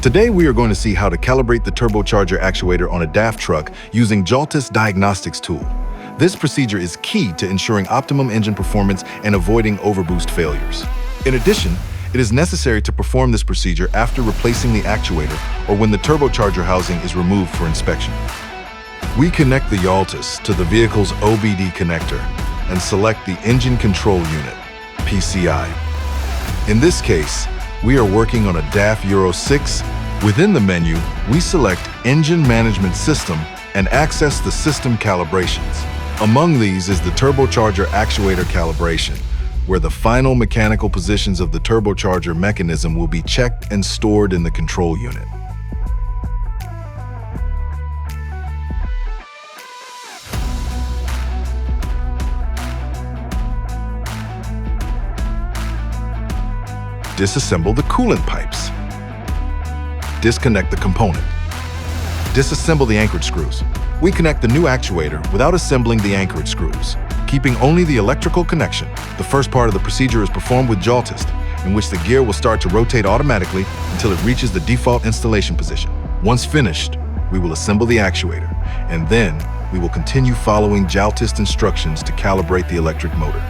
Today we are going to see how to calibrate the turbocharger actuator on a DAF truck using Jaltest Diagnostics tool. This procedure is key to ensuring optimum engine performance and avoiding overboost failures. In addition, it is necessary to perform this procedure after replacing the actuator or when the turbocharger housing is removed for inspection. We connect the Jaltest to the vehicle's OBD connector and select the Engine Control Unit, PCI. In this case, we are working on a DAF Euro 6. Within the menu, we select Engine Management System and access the system calibrations. Among these is the turbocharger actuator calibration, where the final mechanical positions of the turbocharger mechanism will be checked and stored in the control unit. Disassemble the coolant pipes. Disconnect the component. Disassemble the anchorage screws. We connect the new actuator without assembling the anchorage screws, keeping only the electrical connection. The first part of the procedure is performed with Jaltest, in which the gear will start to rotate automatically until it reaches the default installation position. Once finished, we will assemble the actuator, and then we will continue following Jaltest instructions to calibrate the electric motor.